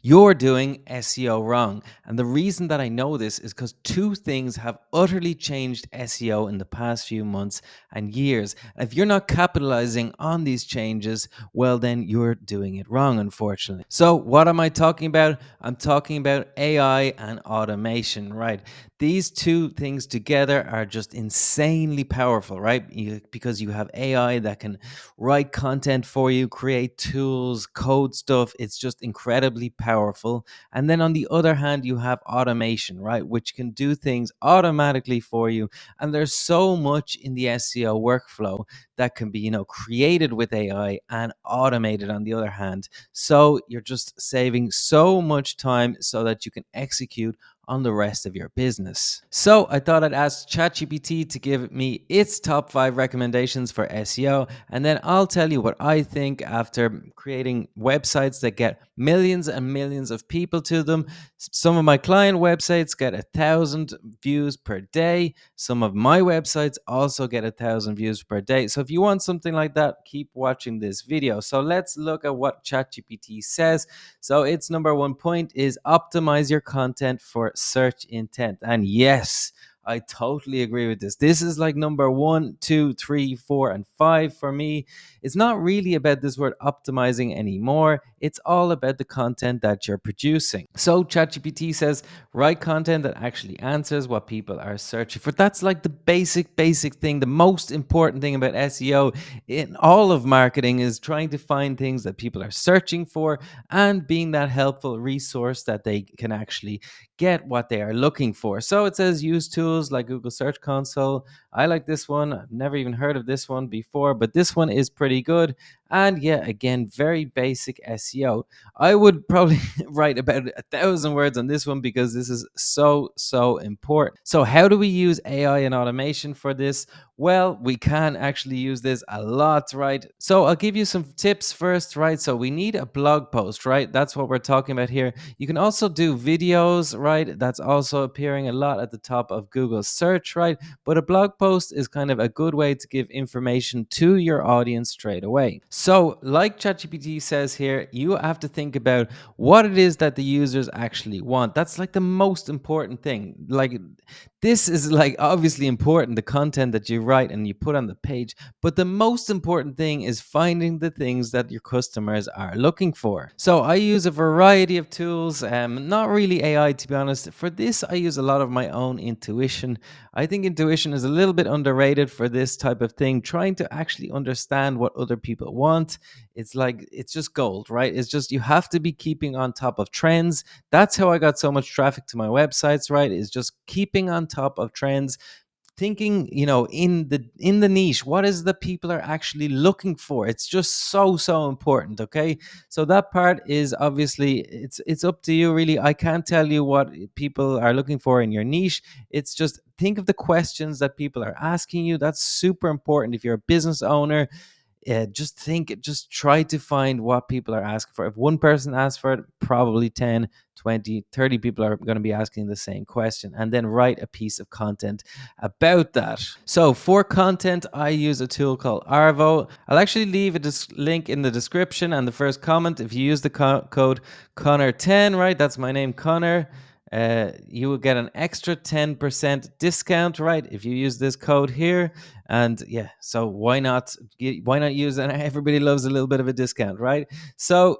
You're doing SEO wrong. And the reason that I know this is because two things have utterly changed SEO in the past few months and years. If you're not capitalizing on these changes, well, then you're doing it wrong, unfortunately. So, what am I talking about? I'm talking about AI and automation, right? These two things together are just insanely powerful, right? Because you have AI that can write content for you, create tools, code stuff. It's just incredibly powerful. And then on the other hand, you have automation, right, which can do things automatically for you. And there's so much in the SEO workflow that can be, created with AI and automated on the other hand. So you're just saving so much time so that you can execute on the rest of your business. So I thought I'd ask ChatGPT to give me its top 5 recommendations for SEO, and then I'll tell you what I think after creating websites that get millions and millions of people to them. Some of my client websites get 1,000 views per day. Some of my websites also get 1,000 views per day. So if you want something like that, keep watching this video. So let's look at what ChatGPT says. So its number one point is optimize your content for search intent. And yes, I totally agree with this. This is like number 1, 2, 3, 4, and 5 for me. It's not really about this word optimizing anymore. It's all about the content that you're producing. So ChatGPT says write content that actually answers what people are searching for. That's like the basic thing. The most important thing about SEO in all of marketing is trying to find things that people are searching for and being that helpful resource that they can actually get what they are looking for. So it says use tools like Google Search Console. I like this one. I've never even heard of this one before, but this one is pretty good. And yeah, again, very basic SEO. I would probably write about 1,000 words on this one because this is so important. So how do we use AI and automation for this? Well, we can actually use this a lot, right? So I'll give you some tips first, right? So we need a blog post, right? That's what we're talking about here. You can also do videos, right? That's also appearing a lot at the top of Google search, right? But a blog post is kind of a good way to give information to your audience straight away. So, like ChatGPT says here, you have to think about what it is that the users actually want. That's like the most important thing. Like, this is like obviously important, the content that you write and you put on the page, but the most important thing is finding the things that your customers are looking for. So I use a variety of tools, not really AI to be honest. For this, I use a lot of my own intuition. I think intuition is a little bit underrated for this type of thing, trying to actually understand what other people want. It's like, it's just gold, right? It's just, you have to be keeping on top of trends. That's how I got so much traffic to my websites, right? Is just keeping on top of trends, thinking, in the niche, what is the people are actually looking for. It's just so important. Okay, so that part is obviously, it's up to you really. I can't tell you what people are looking for in your niche. It's just think of the questions that people are asking you. That's super important if you're a business owner. Just try to find what people are asking for. If one person asks for it, probably 10, 20, 30 people are going to be asking the same question, and then write a piece of content about that. So for content, I use a tool called Arvow. I'll actually leave a link in the description and the first comment. If you use the code Connor10, right, that's my name, Connor, you will get an extra 10% discount, right, if you use this code here. And yeah, so why not use it? Everybody loves a little bit of a discount, right? So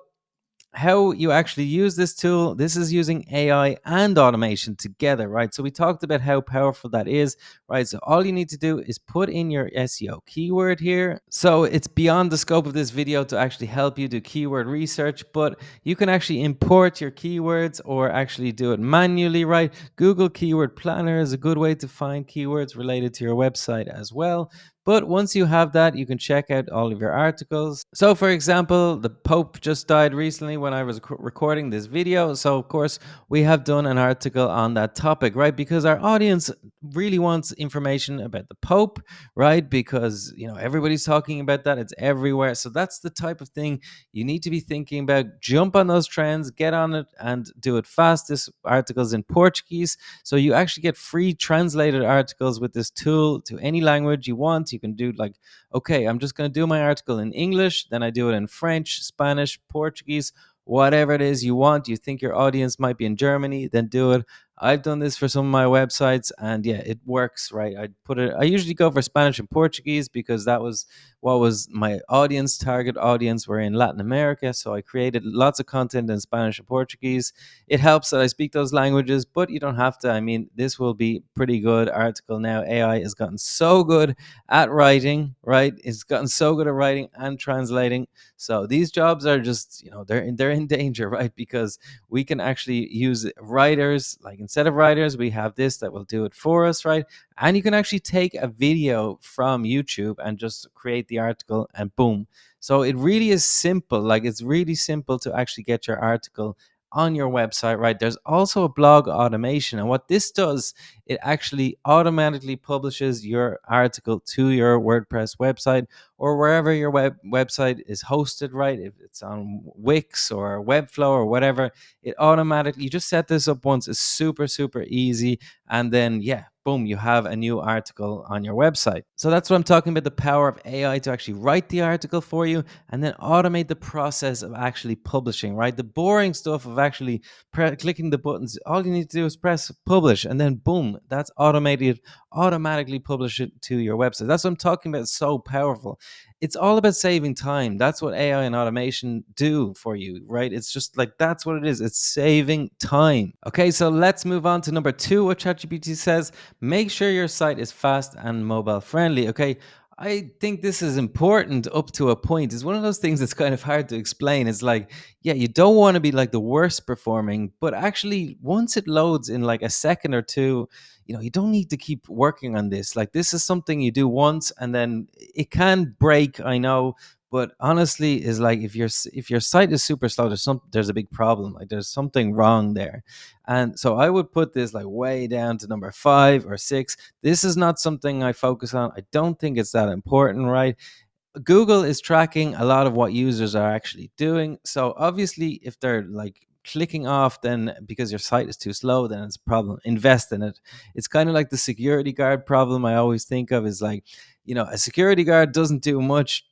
how you actually use this tool, this is using AI and automation together, right? So we talked about how powerful that is, right? So all you need to do is put in your SEO keyword here. So it's beyond the scope of this video to actually help you do keyword research, but you can actually import your keywords or actually do it manually, right? Google Keyword Planner is a good way to find keywords related to your website as well. But once you have that, you can check out all of your articles. So for example, the Pope just died recently when I was recording this video. So of course, we have done an article on that topic, right? Because our audience really wants information about the Pope, right? Because, everybody's talking about that. It's everywhere. So that's the type of thing you need to be thinking about. Jump on those trends, get on it, and do it fast. This article's in Portuguese. So you actually get free translated articles with this tool to any language you want. You can do like, okay, I'm just going to do my article in English, then I do it in French, Spanish, Portuguese, whatever it is you want. You think your audience might be in Germany, then do it. I've done this for some of my websites, and yeah, it works, right? I usually go for Spanish and Portuguese because that was what was my audience, target audience were in Latin America. So I created lots of content in Spanish and Portuguese. It helps that I speak those languages, but you don't have to. I mean, this will be pretty good article now. AI has gotten so good at writing, right? It's gotten so good at writing and translating. So these jobs are just, they're in danger, right? Because we can actually use writers. Like, instead of writers, we have this that will do it for us, right? And you can actually take a video from YouTube and just create the article, and boom. So it really is simple. Like, it's really simple to actually get your article on your website, right? There's also a blog automation. And what this does, it actually automatically publishes your article to your WordPress website or wherever your website is hosted, right? If it's on Wix or Webflow or whatever, it automatically, you just set this up once. It's super, super easy. And then, yeah, boom, you have a new article on your website. So that's what I'm talking about, the power of AI to actually write the article for you and then automate the process of actually publishing, right? The boring stuff of actually clicking the buttons, all you need to do is press publish, and then boom, that's automated, automatically publish it to your website. That's what I'm talking about. It's so powerful. It's all about saving time. That's what AI and automation do for you, right? It's just like, that's what it is. It's saving time. Okay, so let's move on to number 2. What ChatGPT says: make sure your site is fast and mobile friendly. Okay, I think this is important up to a point. It's one of those things that's kind of hard to explain. It's like, yeah, you don't want to be like the worst performing, but actually, once it loads in like a second or two, you don't need to keep working on this. Like, this is something you do once and then it can break, I know. But honestly, is like, if your site is super slow, there's a big problem. Like, there's something wrong there. And so I would put this like way down to number 5 or 6. This is not something I focus on. I don't think it's that important, right? Google is tracking a lot of what users are actually doing. So obviously, if they're like clicking off, then because your site is too slow, then it's a problem. Invest in it. It's kind of like the security guard problem I always think of, is like, a security guard doesn't do much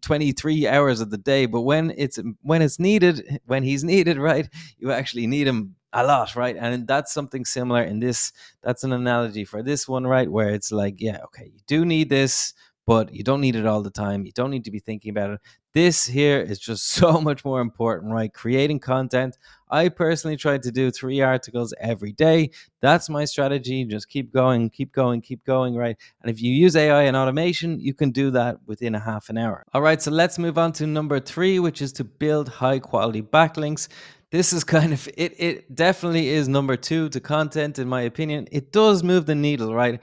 23 hours of the day, but when it's needed, when he's needed, right, you actually need him a lot, right? And that's something similar in this. That's an analogy for this one, right? Where it's like, yeah, okay, you do need this, but you don't need it all the time. You don't need to be thinking about it. This here is just so much more important, right? Creating content. I personally try to do 3 articles every day. That's my strategy. Just keep going, keep going, keep going, right? And if you use AI and automation, you can do that within a half an hour. All right, so let's move on to number 3, which is to build high quality backlinks. This is kind of it definitely is number 2 to content, in my opinion. It does move the needle, right?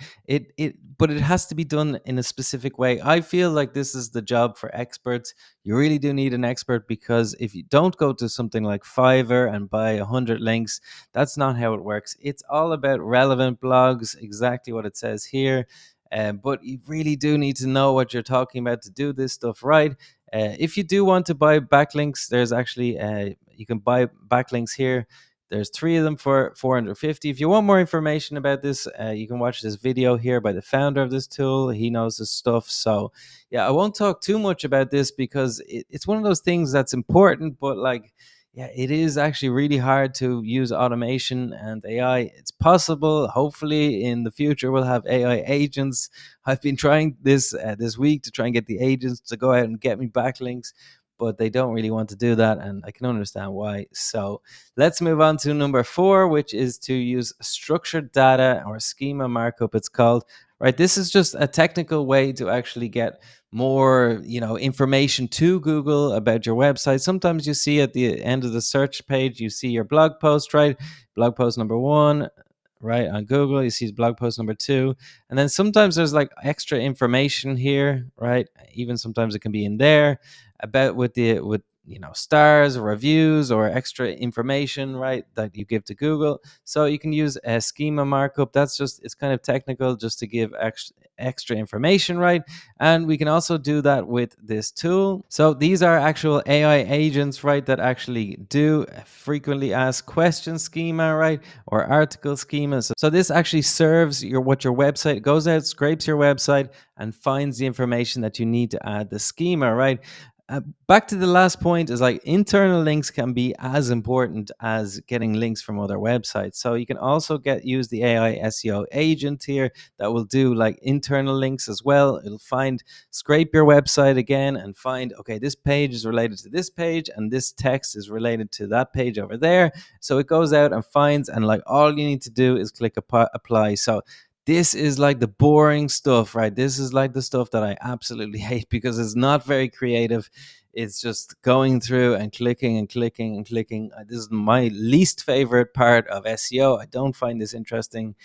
But it has to be done in a specific way. I feel like this is the job for experts. You really do need an expert, because if you don't go to something like Fiverr and buy 100 links, that's not how it works. It's all about relevant blogs, exactly what it says here. But you really do need to know what you're talking about to do this stuff right. If you do want to buy backlinks, there's actually you can buy backlinks here. There's 3 of them for 450. If you want more information about this, you can watch this video here by the founder of this tool. He knows this stuff. So yeah, I won't talk too much about this because it's one of those things that's important, but like, yeah, it is actually really hard to use automation and AI. It's possible. Hopefully, in the future, we'll have AI agents. I've been trying this week to try and get the agents to go out and get me backlinks, but they don't really want to do that, and I can understand why. So let's move on to number 4, which is to use structured data, or schema markup, it's called. Right, this is just a technical way to actually get more information to Google about your website. Sometimes you see at the end of the search page, you see your blog post, right? Blog post number 1, right, on Google. You see blog post number 2, and then sometimes there's like extra information here, right? Even sometimes it can be in there about with stars or reviews or extra information, right, that you give to Google. So you can use a schema markup. It's kind of technical, just to give extra information, right? And we can also do that with this tool. So these are actual AI agents, right, that actually do frequently asked questions schema, right, or article schemas. So this actually serves what your website goes out, scrapes your website, and finds the information that you need to add the schema, right? Back to the last point is like internal links can be as important as getting links from other websites. So you can also use the AI SEO agent here that will do like internal links as well. It'll scrape your website again and find, okay, this page is related to this page and this text is related to that page over there. So it goes out and finds, and like all you need to do is click apply. So this is like the boring stuff, right? This is like the stuff that I absolutely hate because it's not very creative. It's just going through and clicking and clicking and clicking. This is my least favorite part of SEO. I don't find this interesting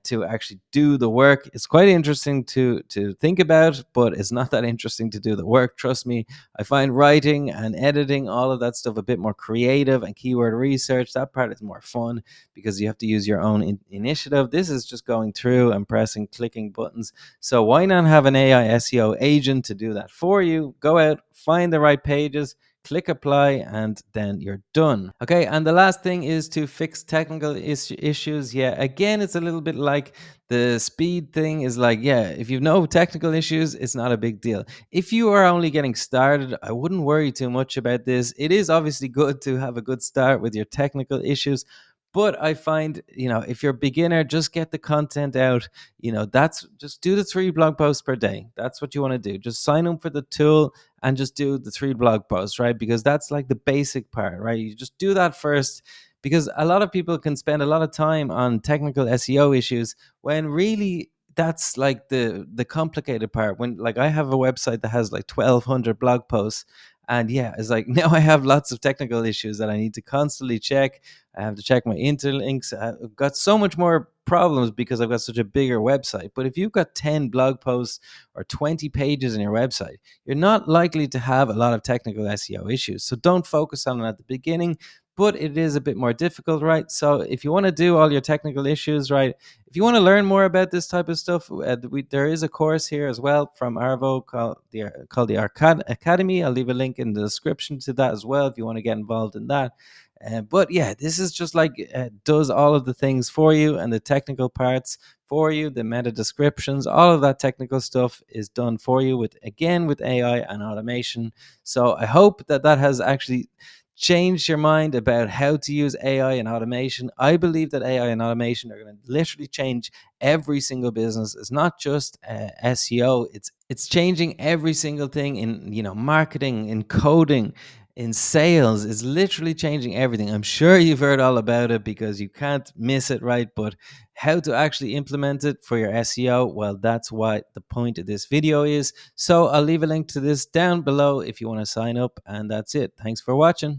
to actually do the work. It's quite interesting to think about, but it's not that interesting to do the work. Trust me. I find writing and editing, all of that stuff, a bit more creative, and keyword research. That part is more fun because you have to use your own initiative. This is just going through and clicking buttons. So why not have an AI SEO agent to do that for you? Go out, find the right pages, click apply, and then you're done. Okay, and the last thing is to fix technical issues. Yeah, again, it's a little bit like the speed thing is like, yeah, if you know technical issues, it's not a big deal. If you are only getting started, I wouldn't worry too much about this. It is obviously good to have a good start with your technical issues. But I find, if you're a beginner, just get the content out. That's just do the 3 blog posts per day. That's what you want to do. Just sign up for the tool and just do the 3 blog posts, right? Because that's like the basic part, right? You just do that first, because a lot of people can spend a lot of time on technical SEO issues when really that's like the complicated part. When like I have a website that has like 1,200 blog posts, and yeah, it's like now I have lots of technical issues that I need to constantly check. I have to check my interlinks. I've got so much more problems because I've got such a bigger website. But if you've got 10 blog posts or 20 pages in your website, you're not likely to have a lot of technical SEO issues. So don't focus on it at the beginning, but it is a bit more difficult, right? So if you want to do all your technical issues, right, if you want to learn more about this type of stuff, there is a course here as well from Arvow called the Academy. I'll leave a link in the description to that as well if you want to get involved in that. But yeah, this is just like does all of the things for you, and the technical parts for you, the meta descriptions, all of that technical stuff is done for you with AI and automation. So I hope that has actually changed your mind about how to use AI and automation. I believe that AI and automation are going to literally change every single business. It's not just SEO. It's changing every single thing in marketing, in coding, in sales. Is literally changing everything. I'm sure you've heard all about it because you can't miss it, right? But how to actually implement it for your SEO, well, that's what the point of this video is. So I'll leave a link to this down below if you want to sign up, and that's it. Thanks for watching.